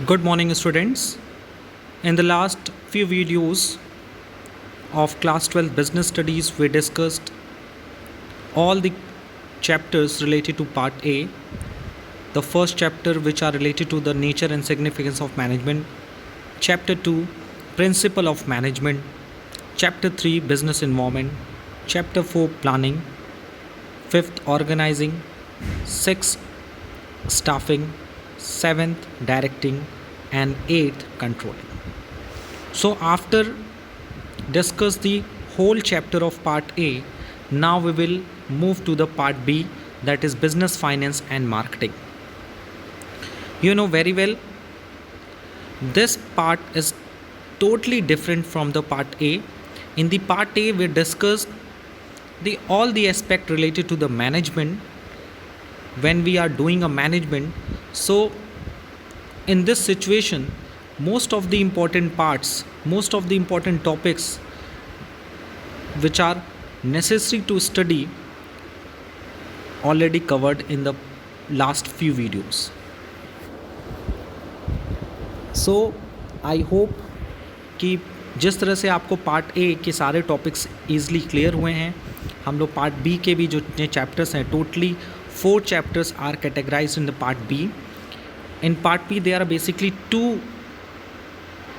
Good morning, students. In the last few videos of class 12 business studies, we discussed all the chapters related to part A. The first chapter, which are related to the nature and significance of management, chapter 2, principle of management, chapter 3, business environment, chapter 4, planning, 5th, organizing, 6th, staffing, 7th, directing, and 8th, controlling. So after discuss the whole chapter of part A, now we will move to the part B, that is business finance and marketing. You know very well, this part is totally different from the part A. In the part A, we discussed the all the aspect related to the management when we are doing a management. So in this situation, most of the important parts, most of the important topics which are necessary to study already covered in the last few videos. So I hope कि जिस तरह से आपको part A के सारे topics easily clear हुए हैं, हम लोग पार्ट बी के भी जो चैप्टर्स हैं, totally 4 chapters are categorise in the part B. In part B, there are basically 2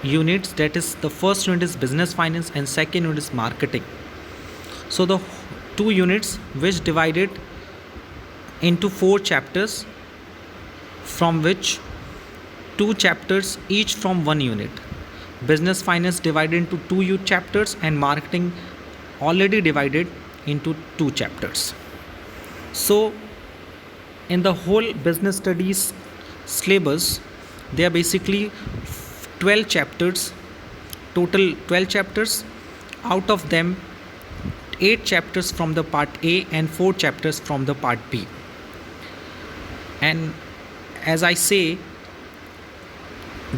units. That is, the first unit is business finance and second unit is marketing. So the 2 units which divided into 4 chapters, from which 2 chapters each from 1 unit. Business finance divided into 2 chapters and marketing already divided into 2 chapters. So in the whole business studies syllabus, there are basically 12 chapters, total 12 chapters. Out of them, 8 chapters from the part A and 4 chapters from the part B. And as I say,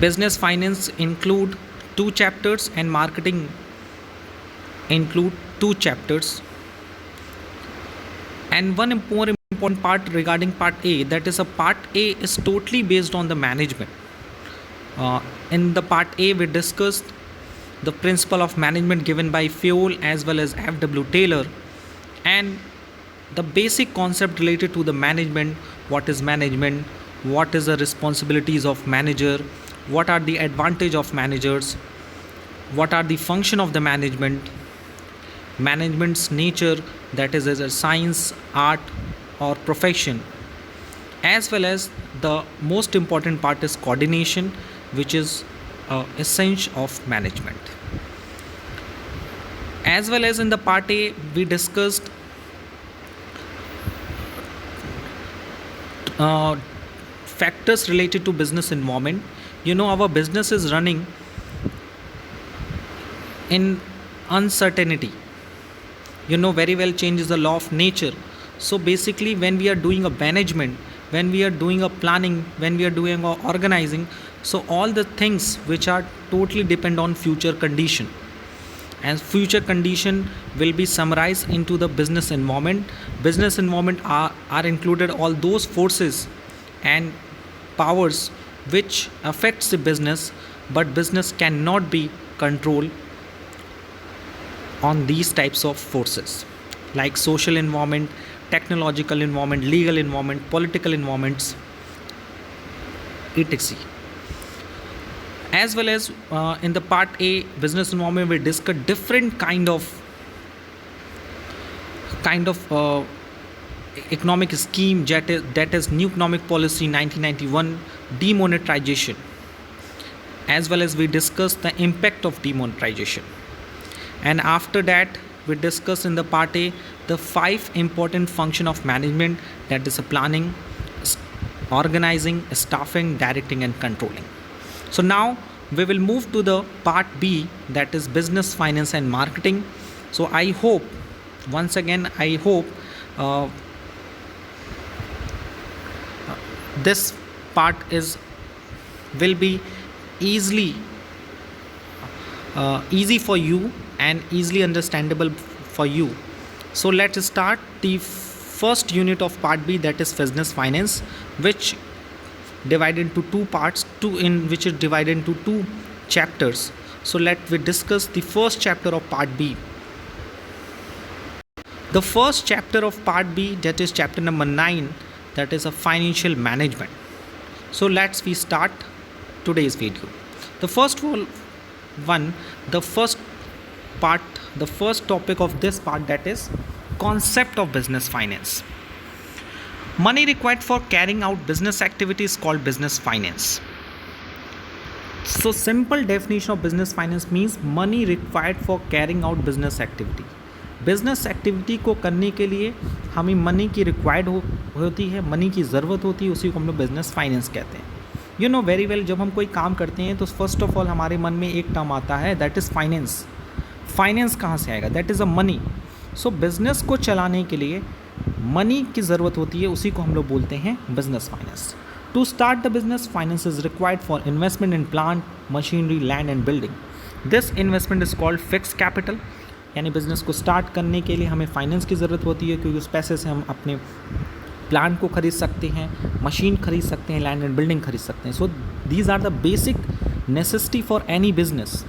business finance include 2 chapters and marketing include 2 chapters. And one more important part regarding part A, that is, a part A is totally based on the management. In the part A, we discussed the principle of management given by Fayol as well as F.W. Taylor, and the basic concept related to the management. What is management? What is the responsibilities of manager? What are the advantage of managers? What are the function of the management? Management's nature, that is as a science, art, or profession, as well as the most important part is coordination, which is essence of management. As well as in the part A, we discussed factors related to business environment. You know, our business is running in uncertainty. You know very well, change is the law of nature. So basically, when we are doing a management, when we are doing a planning, when we are doing a organizing, so all the things which are totally depend on future condition, and future condition will be summarized into the business environment. Business environment are included all those forces and powers which affects the business, but business cannot be controlled on these types of forces, like social environment, technological environment, legal environment, political environments, etc. As well as in the part A, business environment, we discuss different kind of economic scheme, that is new economic policy 1991, demonetization, as well as we discuss the impact of demonetization. And after that, we discuss in the part A the 5 important function of management, that is planning, organizing, staffing, directing, and controlling. So now we will move to the part B, that is business finance and marketing. So I hope, once again, I hope this part will be easy for you and easily understandable for you. So let's start the first unit of part B, that is business finance, which divided into two parts, in which is divided into two chapters. So let we discuss the first chapter of part B. The first chapter of part B, that is chapter number 9, that is a financial management. So let's we start today's video. The first one, the first part, the first topic of this part, that is concept of business finance. Money required for carrying out business activities called business finance. So simple definition of business finance means money required for carrying out business activity. Business activity को करने के लिए हमें money की required होती है, money की ज़रूरत होती है, उसी को हम लोग बिज़नेस फाइनेंस कहते हैं. यू नो वेरी वेल, जब हम कोई काम करते हैं तो फर्स्ट ऑफ ऑल हमारे मन में एक टर्म आता है, दैट इज़ फाइनेंस. फाइनेंस कहाँ से आएगा? That is a money. So business को चलाने के लिए मनी की ज़रूरत होती है, उसी को हम लोग बोलते हैं business finance. To start the business, finance is required for investment in plant, machinery, land and building. This investment is called fix capital. यानी बिज़नेस को स्टार्ट करने के लिए हमें फाइनेंस की ज़रूरत होती है, क्योंकि उस पैसे से हम अपने प्लांट को खरीद सकते हैं, मशीन खरीद सकते हैं, लैंड एंड बिल्डिंग खरीद सकते हैं. So these are the basic necessity for any business.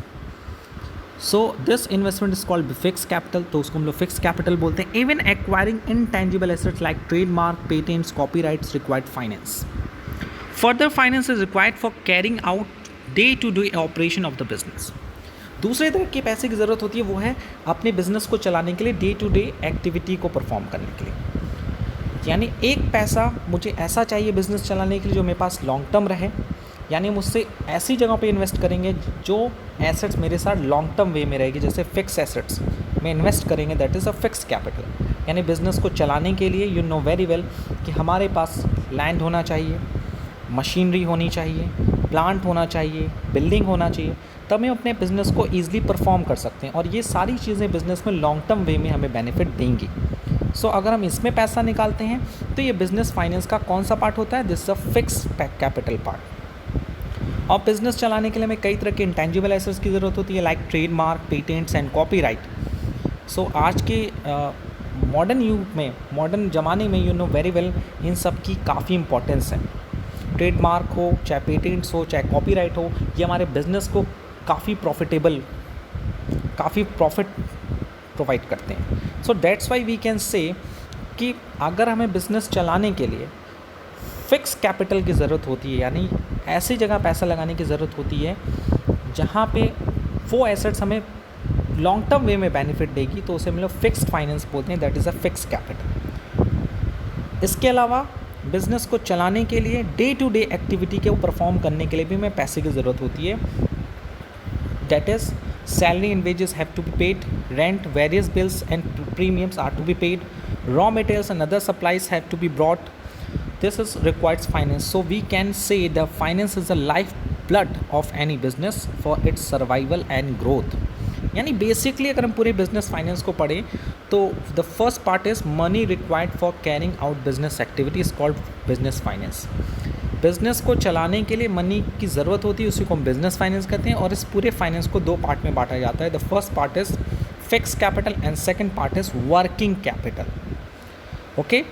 So this investment is called fix capital. तो उसको हम लोग फिक्स कैपिटल बोलते हैं. Even acquiring intangible assets like trademark, patents, copyrights required finance. Further finance is required for carrying out day to day operation of the business. दूसरे तरह के पैसे की ज़रूरत होती है, वो है अपने बिजनेस को चलाने के लिए, डे टू डे एक्टिविटी को परफॉर्म करने के लिए. यानी एक पैसा मुझे ऐसा चाहिए बिज़नेस चलाने के लिए जो मेरे पास लॉन्ग टर्म रहे. यानी मुझसे ऐसी जगह पे इन्वेस्ट करेंगे जो एसेट्स मेरे साथ लॉन्ग टर्म वे में रहेगी, जैसे फिक्स एसेट्स में इन्वेस्ट करेंगे, that is a fix capital. यानी बिज़नेस को चलाने के लिए यू नो वेरी वेल कि हमारे पास लैंड होना चाहिए, मशीनरी होनी चाहिए, प्लांट होना चाहिए, बिल्डिंग होना चाहिए, तब हम अपने बिज़नेस को ईजिली परफॉर्म कर सकते हैं. और ये सारी चीज़ें बिज़नेस में लॉन्ग टर्म वे में हमें बेनिफिट देंगी. सो अगर हम इसमें पैसा निकालते हैं तो ये बिज़नेस फाइनेंस का कौन सा पार्ट होता है? This is a fix capital part. और बिज़नेस चलाने के लिए हमें कई तरह के इंटेंजिबल एसेट्स की ज़रूरत होती है, like trademark, patents and copyright. So आज के मॉडर्न युग में, मॉडर्न ज़माने में यू नो वेरी वेल इन सब की काफ़ी इंपॉर्टेंस है. ट्रेडमार्क हो, चाहे पेटेंट्स हो, चाहे कॉपीराइट हो, ये हमारे बिज़नेस को काफ़ी प्रॉफिट प्रोवाइड करते हैं. So that's why we can say कि अगर हमें बिज़नेस चलाने के लिए फिक्स कैपिटल की ज़रूरत होती है, यानी ऐसी जगह पैसा लगाने की ज़रूरत होती है जहाँ पे वो एसेट्स हमें लॉन्ग टर्म वे में बेनिफिट देगी, तो उसे हम लोग फिक्स्ड फाइनेंस बोलते हैं, that is a fix capital. इसके अलावा बिज़नेस को चलाने के लिए, डे टू डे एक्टिविटी के परफॉर्म करने के लिए भी हमें पैसे की ज़रूरत होती है. That is, salary and wages have to be paid, rent, various bills and premiums are to be paid, raw materials and other supplies have to be brought. This is requires finance. So we can say the finance is the lifeblood of any business for its survival and growth. यानी basically अगर हम पूरे business finance को पढ़ें तो the first part is money required for carrying out business activity is called business finance. Business को चलाने के लिए मनी की ज़रूरत होती है, उसी को हम बिज़नेस फाइनेंस कहते हैं. और इस पूरे फाइनेंस को दो पार्ट में बांटा जाता है. The first part is fix capital and second part is working capital. Okay,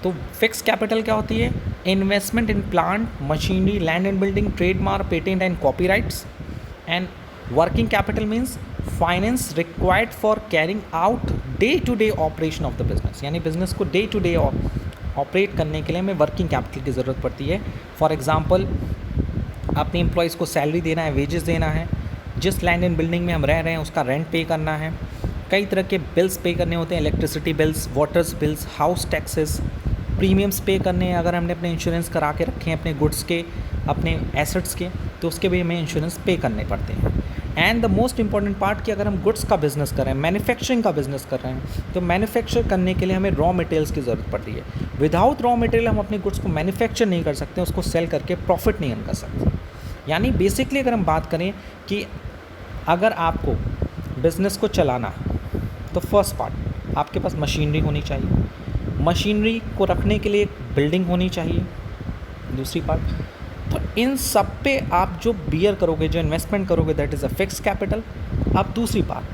तो फिक्स कैपिटल क्या होती है? Investment in plant, machinery, land and building, trademark, patent and copyrights. And working capital means finance required for carrying out day to day operation of the business. यानी business को day to day operate करने के लिए हमें working capital की ज़रूरत पड़ती है. फॉर एग्जांपल, अपने एम्प्लॉयज़ को सैलरी देना है, वेजेस देना है, जिस लैंड एंड बिल्डिंग में हम रह रहे हैं उसका रेंट पे करना है, कई तरह के बिल्स पे करने होते हैं, electricity bills, waters bills, house taxes, premiums पे करने हैं. अगर हमने अपने इंश्योरेंस करा के रखे हैं अपने गुड्स के, अपने एसेट्स के, तो उसके भी हमें इंश्योरेंस पे करने पड़ते हैं. And the most important part कि अगर हम गुड्स का बिज़नेस कर रहे हैं, मैन्युफैक्चरिंग का बिज़नेस कर रहे हैं, तो मैन्युफैक्चर करने के लिए हमें रॉ मटेरियल्स की ज़रूरत पड़ती है. विदाउट रॉ मटेरियल हम अपने गुड्स को मैन्युफैक्चर नहीं कर सकते, उसको सेल करके प्रॉफिट नहीं अर्न कर सकते. यानी बेसिकली अगर हम बात करें कि अगर आपको बिज़नेस को चलाना है तो फर्स्ट पार्ट आपके पास मशीनरी होनी चाहिए, मशीनरी को रखने के लिए एक बिल्डिंग होनी चाहिए. दूसरी पार्ट, तो इन सब पे आप जो बियर करोगे, जो इन्वेस्टमेंट करोगे, that is a fix capital. अब दूसरी बात,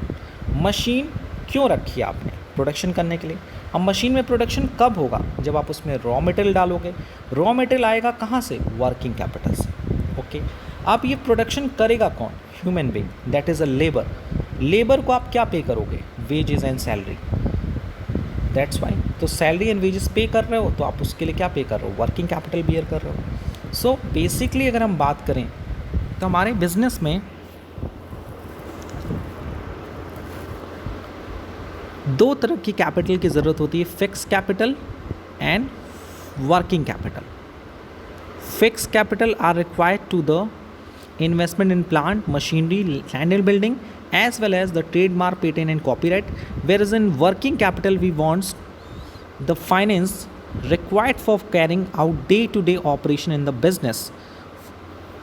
मशीन क्यों रखी आपने? प्रोडक्शन करने के लिए। अब मशीन में प्रोडक्शन कब होगा? जब आप उसमें रॉ मटेरियल डालोगे। रॉ मटेरियल आएगा कहाँ से? वर्किंग कैपिटल से। ओके, अब ये प्रोडक्शन करेगा कौन? Human being, that is a labour. Labour को आप क्या पे करोगे? Wages and salary, that's why. तो सैलरी एंड वेजेस पे कर रहे हो तो आप उसके लिए क्या पे कर रहे हो? वर्किंग कैपिटल बियर कर रहे हो। सो बेसिकली अगर हम बात करें तो हमारे बिजनेस में दो तरह की कैपिटल की ज़रूरत होती है, fix capital and working capital. Fix capital are required to the investment in plant, machinery, land and building, as well as the trademark, patent and copyright. Whereas in working capital, we want the finance required for carrying out day-to-day operation in the business.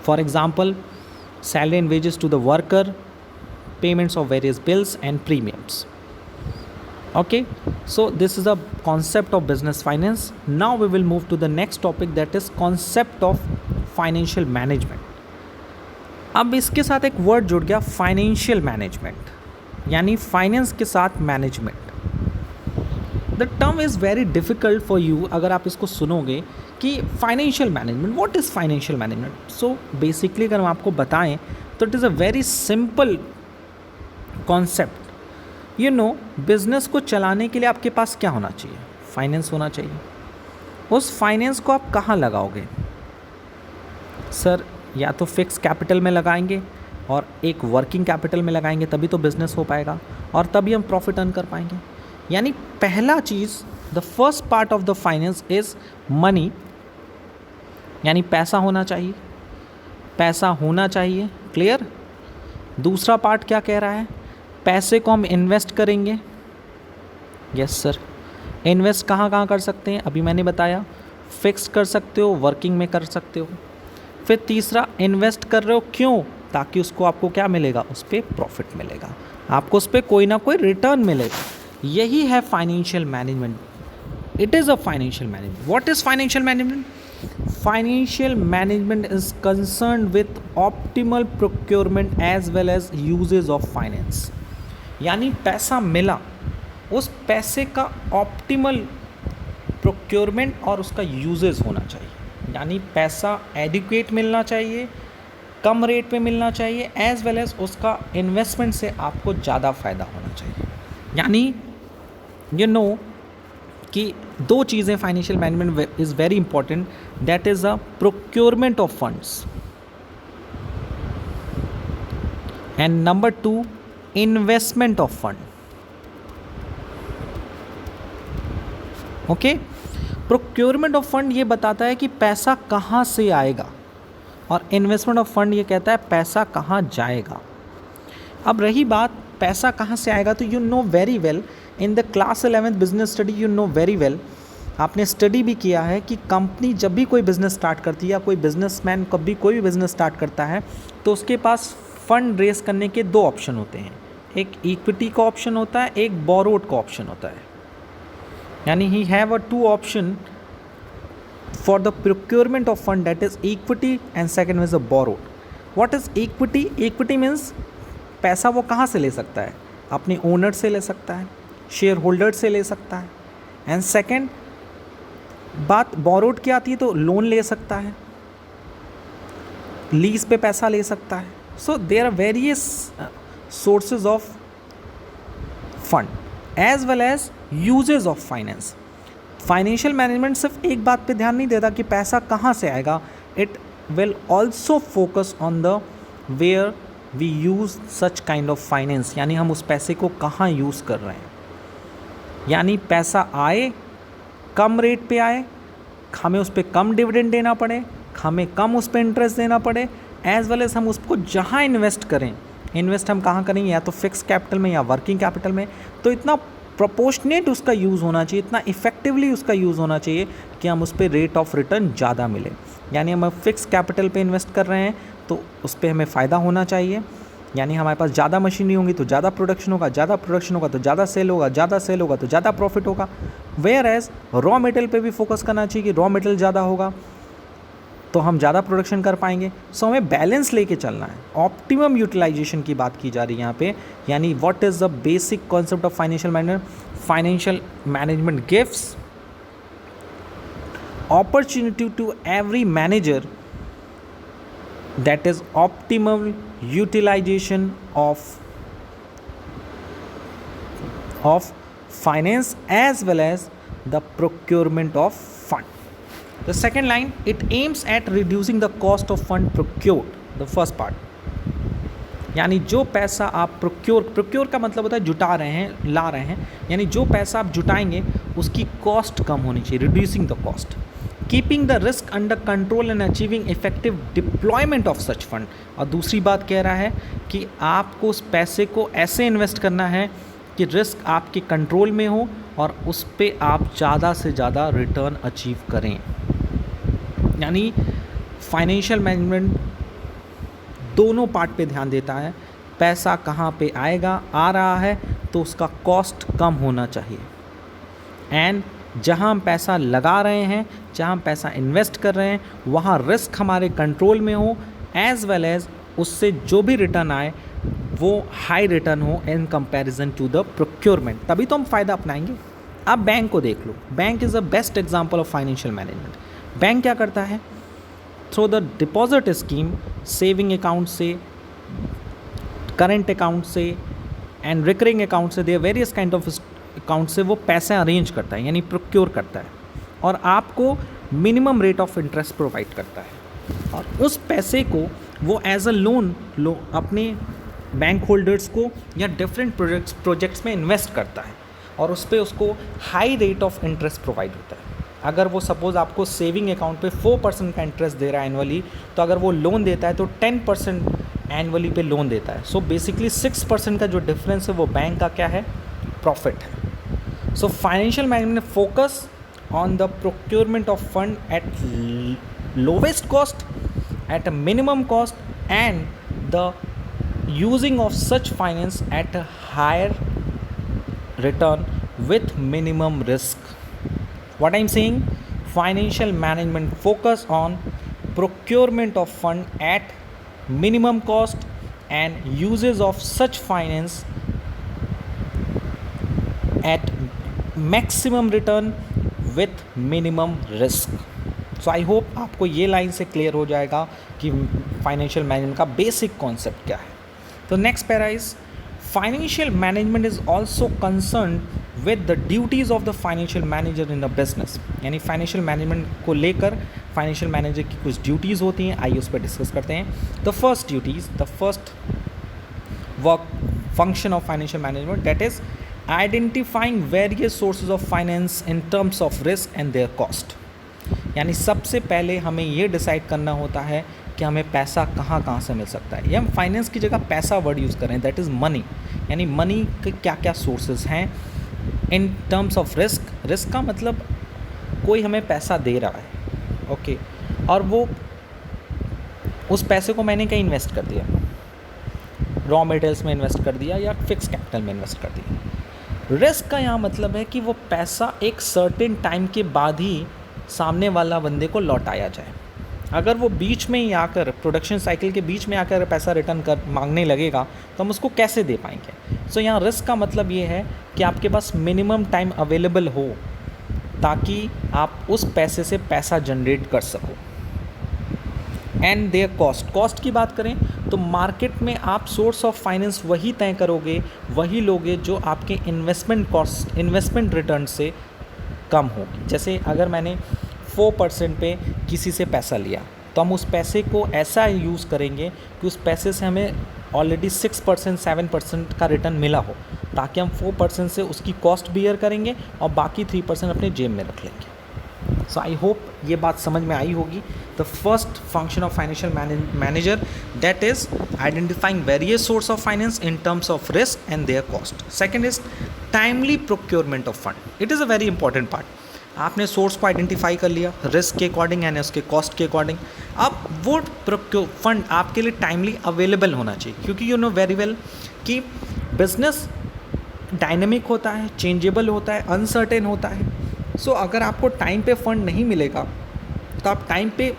For example, salary and wages to the worker, payments of various bills and premiums. Okay, so this is a concept of business finance. Now we will move to the next topic, that is concept of financial management. अब इसके साथ एक word जुड़ गया, financial management, यानी finance के साथ management. The term is very difficult for you अगर आप इसको सुनोगे कि financial management, what is financial management. So basically अगर हम आपको बताएं तो it is a very simple concept. You know, business को चलाने के लिए आपके पास क्या होना चाहिए? फाइनेंस होना चाहिए। उस फाइनेंस को आप कहाँ लगाओगे? सर, या तो फिक्स कैपिटल में लगाएंगे और एक वर्किंग कैपिटल में लगाएंगे, तभी तो बिज़नेस हो पाएगा और तभी हम प्रॉफिट अर्न कर पाएंगे। यानी पहला चीज़, the first part of the finance is money, यानी पैसा होना चाहिए, पैसा होना चाहिए। क्लियर? दूसरा पार्ट क्या कह रहा है? पैसे को हम इन्वेस्ट करेंगे। यस सर, इन्वेस्ट कहाँ कहाँ कर सकते हैं? अभी मैंने बताया, फिक्स कर सकते हो, वर्किंग में कर सकते हो। फिर तीसरा, इन्वेस्ट कर रहे हो क्यों? ताकि उसको आपको क्या मिलेगा? उस पर प्रॉफिट मिलेगा, आपको उस पर कोई ना कोई रिटर्न मिलेगा। यही है financial management. It is a financial management. What is financial management? Financial management is concern with optimal procurement as well as usages of finance. यानी पैसा मिला, उस पैसे का ऑप्टिमल प्रोक्योरमेंट और उसका यूजेज होना चाहिए। यानी पैसा एडिक्वेट मिलना चाहिए, कम रेट पे मिलना चाहिए, एज वेल एज उसका इन्वेस्टमेंट से आपको ज़्यादा फ़ायदा होना चाहिए। यानी यू नो कि दो चीज़ें financial management is very important, that is a procurement of funds and number 2 investment of fund. Okay, procurement of fund ये बताता है कि पैसा कहाँ से आएगा और इन्वेस्टमेंट ऑफ फंड ये कहता है पैसा कहाँ जाएगा। अब रही बात पैसा कहाँ से आएगा, तो you know very well in the class 11th business study, you know very well, आपने स्टडी भी किया है कि कंपनी जब भी कोई बिज़नेस स्टार्ट करती है या कोई बिजनेसमैन कभी कोई भी बिज़नेस स्टार्ट करता है तो उसके पास फंड रेस करने के दो ऑप्शन होते हैं। एक इक्विटी का ऑप्शन होता है, एक बोरोड का ऑप्शन होता है। यानी he have a two option for the procurement of fund, that is equity and second is a borrowed. What is equity? Equity means पैसा वो कहाँ से ले सकता है? अपने ओनर से ले सकता है, शेयर होल्डर से ले सकता है। एंड सेकेंड बात बोरोड की आती है तो लोन ले सकता है, लीज पे पैसा ले सकता है। So there are various sources of fund as well as usages of finance. Financial management सिर्फ एक बात पे ध्यान नहीं देता कि पैसा कहाँ से आएगा, it will also focus on the where we use such kind of finance, यानी हम उस पैसे को कहाँ यूज़ कर रहे हैं। यानी पैसा आए, कम रेट पे आए, हमें उस पर कम डिविडेंड देना पड़े, हमें कम उस पर इंटरेस्ट देना पड़े, एज वेल एज हम उसको जहाँ इन्वेस्ट करें, इन्वेस्ट हम कहाँ करेंगे, या तो फिक्स कैपिटल में या वर्किंग कैपिटल में, तो इतना प्रोपोर्शनेट उसका यूज़ होना चाहिए, इतना इफेक्टिवली उसका यूज़ होना चाहिए कि हम उस पर रेट ऑफ रिटर्न ज़्यादा मिले। यानी हम फिक्स कैपिटल पे इन्वेस्ट कर रहे हैं तो उस पर हमें फ़ायदा होना चाहिए। यानी हमारे पास ज़्यादा मशीनरी होंगी तो ज़्यादा प्रोडक्शन होगा, ज़्यादा प्रोडक्शन होगा तो ज़्यादा सेल होगा, ज़्यादा सेल होगा तो ज़्यादा प्रॉफिट होगा। वेयर एज रॉ मटेरियल पे भी फोकस करना चाहिए कि रॉ मटेरियल ज़्यादा होगा तो हम ज़्यादा प्रोडक्शन कर पाएंगे। सो हमें बैलेंस लेके चलना है, ऑप्टिमम यूटिलाइजेशन की बात की जा रही है यहाँ पे। यानी what is the basic concept of financial management? Financial management gives opportunity to every manager that is optimal utilization of finance as well as the procurement of fund. The second line, it aims at reducing the cost of fund procured. The first part, यानी जो पैसा आप procure का मतलब होता है जुटा रहे हैं, ला रहे हैं, यानी जो पैसा आप जुटाएंगे उसकी कॉस्ट कम होनी चाहिए, reducing the cost, keeping the risk under control and achieving effective deployment of such fund. और दूसरी बात कह रहा है कि आपको उस पैसे को ऐसे इन्वेस्ट करना है कि रिस्क आपके कंट्रोल में हो और उस पर आप ज़्यादा से ज़्यादा रिटर्न अचीव करें। यानी फाइनेंशियल मैनेजमेंट दोनों पार्ट पे ध्यान देता है, पैसा कहाँ पे आएगा, आ रहा है तो उसका कॉस्ट कम होना चाहिए, एंड जहाँ हम पैसा लगा रहे हैं, जहाँ हम पैसा इन्वेस्ट कर रहे हैं, वहाँ रिस्क हमारे कंट्रोल में हो, एज वेल एज उससे जो भी रिटर्न आए वो हाई रिटर्न हो in comparison to the procurement, तभी तो हम फ़ायदा अपनाएंगे। अब बैंक को देख लो, bank is a best example of financial management. Bank क्या करता है? Through the deposit scheme, saving account से, करंट अकाउंट से एंड रिकरिंग अकाउंट से, their various kind of account से वो पैसा अरेंज करता है, यानी प्रोक्योर करता है, और आपको minimum rate of interest provide करता है, और उस पैसे को वो एज अ लोन अपने बैंक होल्डर्स को या डिफरेंट प्रोजेक्ट्स में इन्वेस्ट करता है, और उस पर उसको high rate of interest provide होता है। अगर वो सपोज़ आपको सेविंग अकाउंट पे 4% का इंटरेस्ट दे रहा है एनुअली, तो अगर वो लोन देता है तो 10% एनुअली पे लोन देता है। सो बेसिकली 6% का जो डिफरेंस है वो बैंक का क्या है? प्रॉफिट है। So financial management focus on the procurement of fund at lowest cost, at a minimum cost, and the using of such finance at a higher return with minimum risk. What I'm saying, financial management focus on procurement of fund at minimum cost and uses of such finance at maximum return with minimum risk. So I hope आपको ये line से clear हो जाएगा कि financial management का basic concept क्या है। तो next para is financial management is also concern with the duties of the financial manager in the business. यानी फाइनेंशियल मैनेजमेंट को लेकर फाइनेंशियल मैनेजर की कुछ ड्यूटीज़ होती हैं, आइए उस पर डिस्कस करते हैं। The first duties, the first work function of financial management, that is identifying various sources of finance in terms of risk and there cost. यानी सबसे पहले हमें ये डिसाइड करना होता है कि हमें पैसा कहाँ कहाँ से मिल सकता है। ये हम फाइनेंस की जगह पैसा वर्ड यूज़ करें, दैट इज़ मनी। यानी मनी के क्या क्या सोर्सेज हैं in terms of risk. Risk का मतलब कोई हमें पैसा दे रहा है, ओके, और वो उस पैसे को मैंने कहीं इन्वेस्ट कर दिया, रॉ मटेरियल्स में इन्वेस्ट कर दिया या फिक्स कैपिटल में इन्वेस्ट कर दिया। रिस्क का यहाँ मतलब है कि वो पैसा एक सर्टेन टाइम के बाद ही सामने वाला बंदे को लौटाया जाए। अगर वो बीच में ही आकर, प्रोडक्शन साइकिल के बीच में आकर पैसा रिटर्न कर मांगने लगेगा तो हम उसको कैसे दे पाएंगे। सो यहाँ रिस्क का मतलब ये है कि आपके पास मिनिमम टाइम अवेलेबल हो ताकि आप उस पैसे से पैसा जनरेट कर सको। एंड देयर कॉस्ट, कॉस्ट की बात करें तो मार्केट में आप सोर्स ऑफ फाइनेंस वही तय करोगे, वही लोगे जो आपके इन्वेस्टमेंट कॉस्ट, इन्वेस्टमेंट रिटर्न से कम होगी। जैसे अगर मैंने 4% पे किसी से पैसा लिया तो हम उस पैसे को ऐसा यूज़ करेंगे कि उस पैसे से हमें ऑलरेडी 6% 7% का रिटर्न मिला हो, ताकि हम 4% से उसकी कॉस्ट बियर करेंगे और बाकी 3% अपने जेब में रख लेंगे। सो आई होप ये बात समझ में आई होगी। The first function of financial manager, that is identifying various source of finance in terms of risk and there cost. Second is timely procurement of fund. It is a very important part. आपने source को identify कर लिया risk के according and उसके cost के according. अब वो fund आपके लिए टाइमली अवेलेबल होना चाहिए, क्योंकि यू नो वेरी वेल कि बिजनेस डायनेमिक होता है, चेंजेबल होता है, अनसर्टेन होता है। सो अगर आपको टाइम पे फंड नहीं मिलेगा तो आप टाइम पे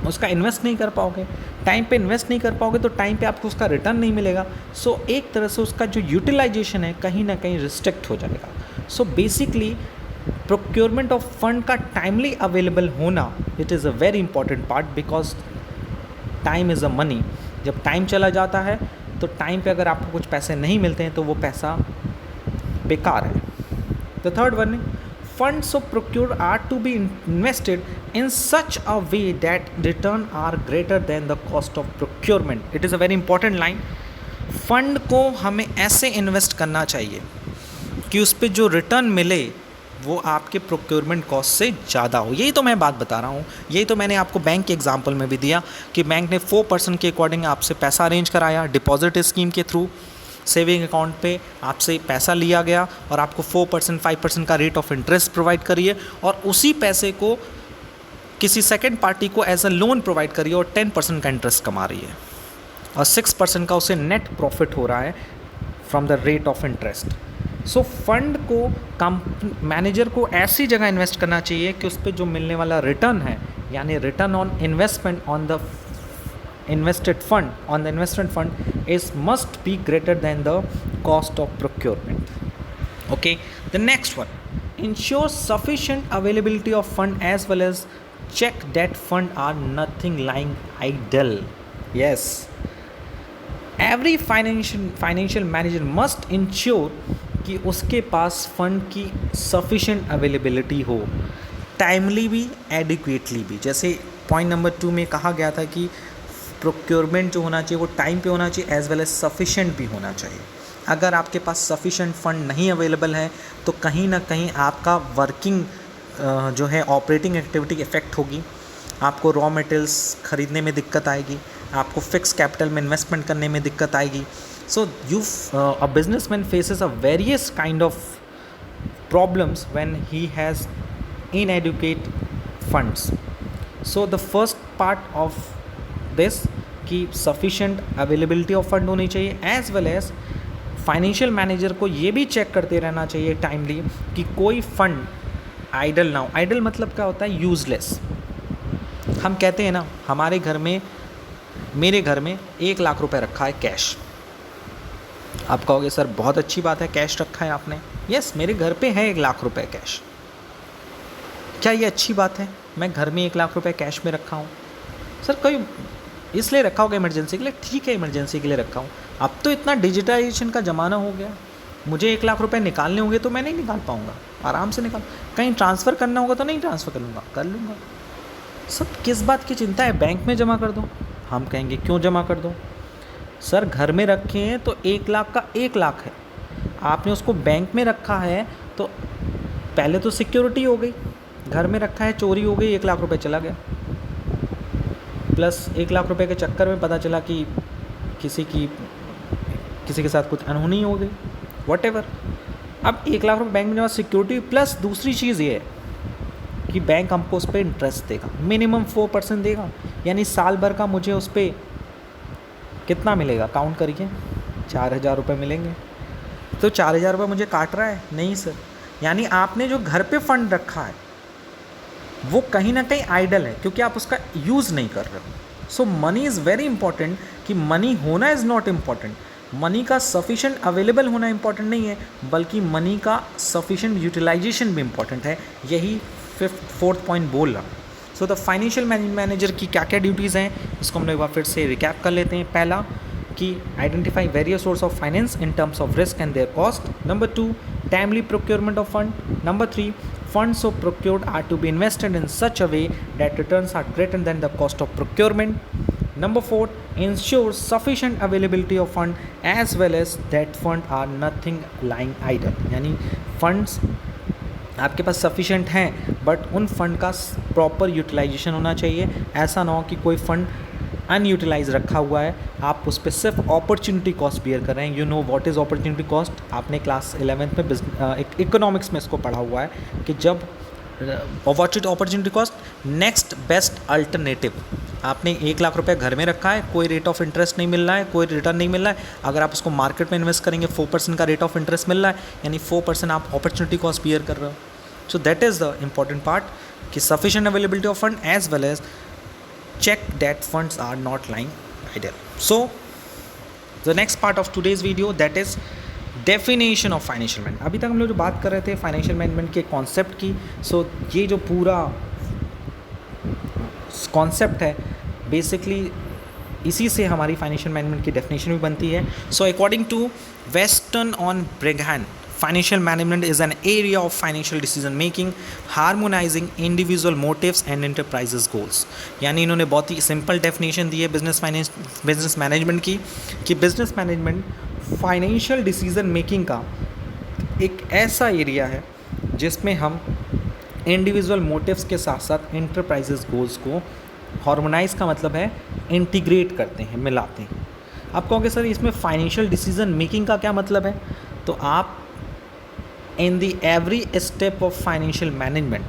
उसका इन्वेस्ट नहीं कर पाओगे, टाइम पे इन्वेस्ट नहीं कर पाओगे तो टाइम पे आपको उसका रिटर्न नहीं मिलेगा। सो एक तरह से उसका जो यूटिलाइजेशन है कहीं ना कहीं रिस्ट्रिक्ट हो जाएगा। So basically procurement of fund का टाइमली अवेलेबल होना it is a very important part, because time is a money. जब टाइम चला जाता है तो टाइम पे अगर आपको कुछ पैसे नहीं मिलते हैं तो वो पैसा बेकार है। The third one, funds so procured are to be invested in such a way that return are greater than the cost of procurement. It is a very important line. Fund को हमें ऐसे इन्वेस्ट करना चाहिए कि उस पर जो return मिले वो आपके प्रोक्योरमेंट कॉस्ट से ज़्यादा हो। यही तो मैं बात बता रहा हूँ, यही तो मैंने आपको बैंक के एग्जांपल में भी दिया कि बैंक ने 4% के अकॉर्डिंग आपसे पैसा अरेंज कराया, डिपॉजिट स्कीम के थ्रू सेविंग अकाउंट पे आपसे पैसा लिया गया और आपको 4% 5% का रेट ऑफ इंटरेस्ट प्रोवाइड करिए, और उसी पैसे को किसी सेकंड पार्टी को एज अ लोन प्रोवाइड करिए और 10% का इंटरेस्ट कमा रही है और 6% का उसे नेट प्रॉफिट हो रहा है from the rate of interest. So fund को मैनेजर को ऐसी जगह इन्वेस्ट करना चाहिए कि उस पर जो मिलने वाला रिटर्न है, यानी return on investment on the invested fund is must be greater than the cost of procurement. Okay, the next one, ensure sufficient availability of fund as well as check that fund are nothing lying idle. Yes, every financial manager must ensure कि उसके पास fund की sufficient availability हो, timely भी adequately भी। जैसे point number 2 में कहा गया था कि प्रोक्योरमेंट जो होना चाहिए वो टाइम पे होना चाहिए एज वेल एज सफिशेंट भी होना चाहिए। अगर आपके पास सफिशेंट फंड नहीं अवेलेबल है तो कहीं ना कहीं आपका वर्किंग जो है ऑपरेटिंग एक्टिविटी इफेक्ट होगी, आपको रॉ मटेरियल्स खरीदने में दिक्कत आएगी, आपको फिक्स कैपिटल में इन्वेस्टमेंट करने में दिक्कत आएगी। So a businessman faces a various kind of problems when he has inadequate funds. So the first part of this कि सफिशेंट अवेलेबिलिटी ऑफ फंड होनी चाहिए, as well as financial manager को ये भी चेक करते रहना चाहिए टाइमली कि कोई फंड आइडल ना हो। आइडल मतलब क्या होता है? यूजलेस। हम कहते हैं ना, हमारे घर में, मेरे घर में 1 लाख रुपए रखा है कैश। आप कहोगे सर बहुत अच्छी बात है कैश रखा है आपने। यस, मेरे घर पे है 1 लाख रुपए कैश। क्या ये अच्छी बात है मैं घर में 1 लाख रुपए कैश में रखा हूँ? सर कोई इसलिए रखा होगा इमरजेंसी के लिए, ठीक है इमरजेंसी के लिए रखा हूँ। अब तो इतना डिजिटाइजेशन का ज़माना हो गया, मुझे 1 लाख रुपए निकालने होंगे तो मैं नहीं निकाल पाऊँगा, आराम से निकाल, कहीं ट्रांसफ़र करना होगा तो नहीं ट्रांसफ़र कर लूँगा। सब किस बात की चिंता है? बैंक में जमा कर दो। हम कहेंगे क्यों जमा कर दो? सर घर में रखे हैं तो 1 लाख का 1 लाख है, आपने उसको बैंक में रखा है तो पहले तो सिक्योरिटी हो गई, घर में रखा है चोरी हो गई, 1 लाख रुपए चला गया, प्लस 1 लाख रुपए के चक्कर में पता चला कि किसी के साथ कुछ अनहोनी हो गई, व्हाटएवर। अब 1 लाख रुपए बैंक में जमा, सिक्योरिटी, प्लस दूसरी चीज़ ये है कि बैंक हमको उस पर इंटरेस्ट देगा, मिनिमम 4% देगा, यानी साल भर का मुझे उस पर कितना मिलेगा? काउंट करिए, 4,000 रुपये मिलेंगे। तो 4,000 रुपये मुझे काट रहा है? नहीं सर, यानी आपने जो घर पे फंड रखा है वो कहीं ना कहीं आइडल है क्योंकि आप उसका यूज़ नहीं कर रहे हो। सो मनी इज़ वेरी इंपॉर्टेंट, कि मनी होना इज़ नॉट इम्पॉर्टेंट, मनी का सफिशेंट अवेलेबल होना इम्पॉर्टेंट नहीं है, बल्कि मनी का सफिशेंट यूटिलाइजेशन भी इम्पॉर्टेंट है। यही फोर्थ पॉइंट बोल रहा हूँ। सो द फाइनेंशियल मैनेजर की क्या क्या ड्यूटीज़ हैं इसको हम लोग एक बार फिर से रिकैप कर लेते हैं। पहला कि identify various source of finance in terms of risk and there cost. Number 2, timely procurement of fund. Number 3, funds so procured are to be invested in such a way that returns are greater than the cost of procurement. Number 4, ensure sufficient availability of fund as well as that fund are nothing lying idle, यानी funds आपके पास sufficient हैं but उन fund का proper utilisation होना चाहिए। ऐसा ना हो कि कोई फंड अनयूटिलाइज रखा हुआ है, आप उस पर सिर्फ अपॉर्चुनिटी कॉस्ट बियर कर रहे हैं। You know what is opportunity cost? आपने क्लास 11th में इकोनॉमिक्स में इसको पढ़ा हुआ है कि जब opportunity cost, next best alternative. आपने 1 लाख रुपए घर में रखा है, कोई रेट ऑफ इंटरेस्ट नहीं मिल रहा है, कोई रिटर्न नहीं मिल रहा है, अगर आप उसको मार्केट में इन्वेस्ट करेंगे 4% का रेट ऑफ इंटरेस्ट मिल रहा है, यानी 4% आप अपॉर्चुनिटी कॉस्ट बियर कर रहे हो। So that is the important part कि sufficient availability of fund as well as check that funds are not lying idle. So the next part of today's video, that is definition of financial management. अभी तक हम लोग जो बात कर रहे थे फाइनेंशियल मैनेजमेंट के कॉन्सेप्ट की, सो ये जो पूरा कॉन्सेप्ट है बेसिकली इसी से हमारी फाइनेंशियल मैनेजमेंट की डेफिनेशन भी बनती है. So according to western on Brigham, financial management is an area of financial decision making harmonizing individual motives and enterprises goals. यानी इन्होंने बहुत ही सिंपल डेफिनेशन दी है बिजनेस मैनेजमेंट की, कि business management financial decision making का एक ऐसा एरिया है जिसमें हम इंडिविजुअल मोटिव्स के साथ साथ एंटरप्राइजेस गोल्स को हार्मोनाइज का मतलब है इंटीग्रेट करते हैं, मिलाते हैं. आप कहोगे सर इसमें फाइनेंशियल डिसीजन मेकिंग का क्या मतलब है? तो आप in the every step of financial management,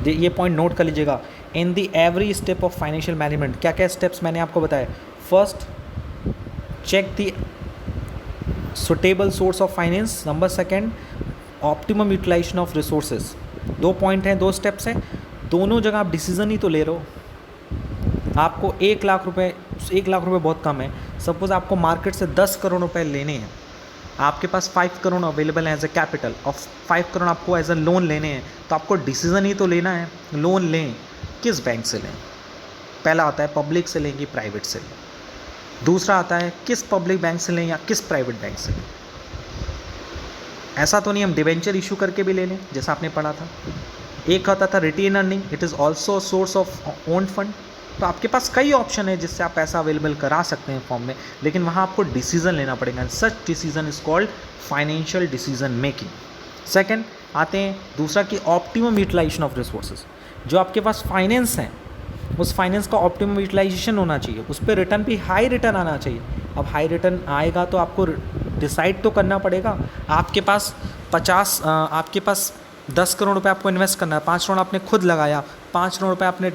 ये पॉइंट नोट कर लीजिएगा, in the every step of financial management क्या क्या स्टेप्स मैंने आपको बताया. First, check the suitable source of finance. Number second, optimum utilisation of resources. 2 point हैं, 2 steps हैं, दोनों जगह आप डिसीजन ही तो ले रहे हो. आपको 1 लाख रुपए बहुत कम है. सपोज आपको मार्केट से 10 करोड़ रुपए लेने हैं, आपके पास 5 करोड़ अवेलेबल है एज ए कैपिटल और 5 करोड़ आपको एज ए लोन लेने हैं, तो आपको डिसीजन ही तो लेना है. लोन लें, किस बैंक से लें? पहला आता है पब्लिक से लें कि प्राइवेट से लें. दूसरा आता है किस पब्लिक बैंक से लें या किस प्राइवेट बैंक से लें. ऐसा तो नहीं हम डिवेंचर इशू करके भी ले लें जैसा आपने पढ़ा था. एक आता था retain earning, it is also source of own fund. तो आपके पास कई ऑप्शन है जिससे आप पैसा अवेलेबल करा सकते हैं फॉर्म में, लेकिन वहाँ आपको डिसीजन लेना पड़ेगा. And such decision is called financial decision making. Second आते हैं दूसरा कि ऑप्टिमम यूटिलाइजेशन ऑफ रिसोर्सेज. जो आपके पास फाइनेंस है उस फाइनेंस का ऑप्टिमम यूटिलाइजेशन होना चाहिए, उस पर रिटर्न भी हाई रिटर्न आना चाहिए. अब हाई रिटर्न आएगा तो आपको डिसाइड तो करना पड़ेगा. आपके पास 10 करोड़ रुपए आपको इन्वेस्ट करना है, 5 करोड़ आपने खुद लगाया, 5 करोड़ रुपए आपने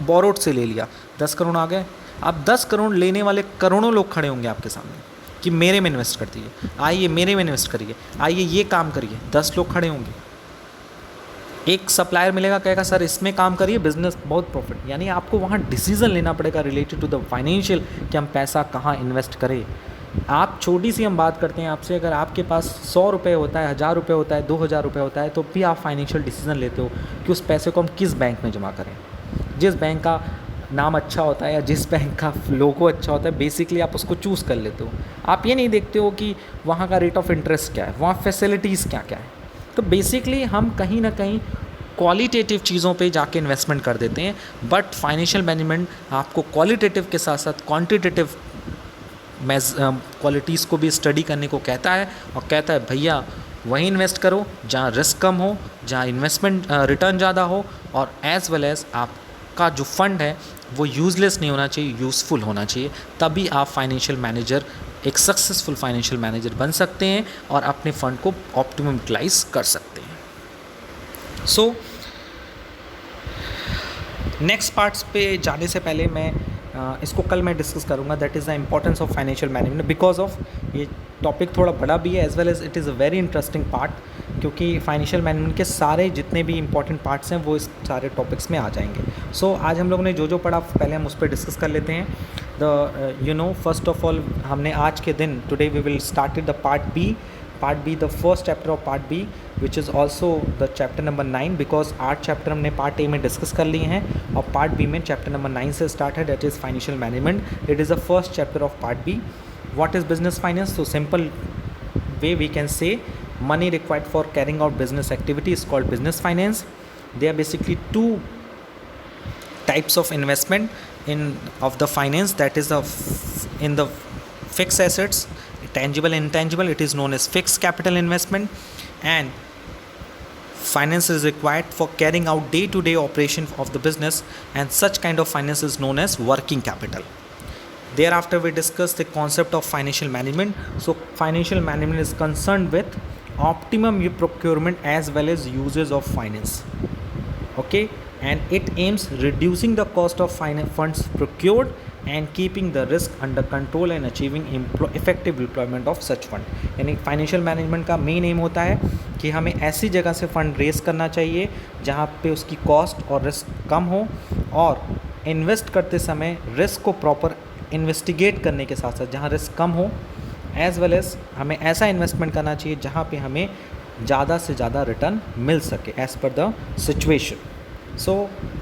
बोरोड से ले लिया, 10 करोड़ आ गए. अब 10 करोड़ लेने वाले करोड़ों लोग खड़े होंगे आपके सामने कि मेरे में इन्वेस्ट कर दीजिए, आइए मेरे में इन्वेस्ट करिए, आइए ये काम करिए. 10 लोग खड़े होंगे. एक सप्लायर मिलेगा, कहेगा सर इसमें काम करिए, बिजनेस बहुत प्रॉफिट. यानी आपको वहाँ डिसीजन लेना पड़ेगा रिलेटेड टू द फाइनेंशियल कि हम पैसा कहाँ इन्वेस्ट करें. आप छोटी सी हम बात करते हैं आपसे, अगर आपके पास 100 रुपये होता है, 1000 रुपये होता है, 2000 रुपये होता है, तो भी आप फाइनेंशियल डिसीजन लेते हो कि उस पैसे को हम किस बैंक में जमा करें. जिस बैंक का नाम अच्छा होता है या जिस बैंक का लोगो अच्छा होता है, बेसिकली आप उसको चूज़ कर लेते हो. आप ये नहीं देखते हो कि वहाँ का रेट ऑफ इंटरेस्ट क्या है, वहाँ फैसिलिटीज़ क्या क्या है. तो बेसिकली हम कहीं ना कहीं क्वालिटेटिव चीज़ों पे जाके इन्वेस्टमेंट कर देते हैं. बट फाइनेंशियल मैनेजमेंट आपको क्वालिटेटिव के साथ साथ क्वांटिटेटिव क्वालिटीज़ को भी स्टडी करने को कहता है, और कहता है भैया वहीं इन्वेस्ट करो जहाँ रिस्क कम हो, जहाँ इन्वेस्टमेंट रिटर्न ज़्यादा हो, और एज़ वेल एज़ आपका जो फंड है वो यूज़लेस नहीं होना चाहिए, यूज़फुल होना चाहिए. तभी आप फाइनेंशियल मैनेजर, एक सक्सेसफुल फाइनेंशियल मैनेजर बन सकते हैं और अपने फंड को ऑप्टिमम यूटिलाइज कर सकते हैं. सो नेक्स्ट पार्ट्स पे जाने से पहले मैं इसको कल मैं डिस्कस करूँगा, that is the importance of financial management, because of ये टॉपिक थोड़ा बड़ा भी है as well as it is a very interesting part, क्योंकि फाइनेंशियल मैनेजमेंट के सारे जितने भी इंपॉर्टेंट पार्ट्स हैं वो इस सारे टॉपिक्स में आ जाएंगे. सो आज हम लोगों ने जो पढ़ा पहले हम उस पर डिस्कस कर लेते हैं. फर्स्ट ऑफ ऑल हमने आज के दिन today we will started the part B the first chapter of part B which is also the chapter number 9, because 8 chapter हमने पार्ट ए में डिस्कस कर लिए हैं और पार्ट बी में चैप्टर नंबर 9 से स्टार्ट है, that is financial management. It is the first chapter of part B. What is business finance? तो simple way we can say money required for carrying out business activity is called business finance. They are basically 2 types of investment of the finance, that is in the fixed assets, tangible and intangible. It is known as fixed capital investment, and finance is required for carrying out day-to-day operation of the business, and such kind of finance is known as working capital. Thereafter we discuss the concept of financial management. So financial management is concerned with optimum procurement as well as uses of finance. Okay, and it aims reducing the cost of funds procured and keeping the risk under control and achieving effective deployment of such fund. यानी financial management का main M होता है कि हमें ऐसी जगह से fund raise करना चाहिए जहाँ पे उसकी कॉस्ट और रिस्क कम हो और इन्वेस्ट करते समय रिस्क को प्रॉपर इन्वेस्टिगेट करने के साथ साथ जहाँ रिस्क कम हो, एज़ वेल एज़ हमें ऐसा इन्वेस्टमेंट करना चाहिए जहाँ पे हमें ज़्यादा से ज़्यादा रिटर्न मिल सके एज़ पर द सिचुएशन। सो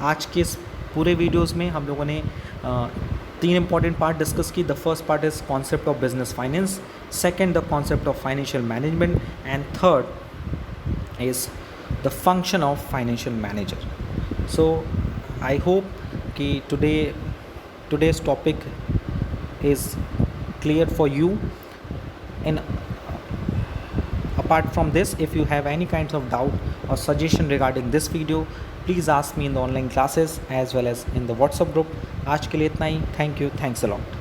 आज के इस पूरे वीडियोस में हम लोगों ने तीन इंपॉर्टेंट पार्ट डिस्कस की। The first part is concept of business finance, second the concept of financial management, and third is the function of financial manager. So I hope कि today's topic is clear for you. And apart from this, if you have any kinds of doubt or suggestion regarding this video, please ask me in the online classes as well as in the WhatsApp group. आज के लिए इतना ही। Thank you, thanks a lot.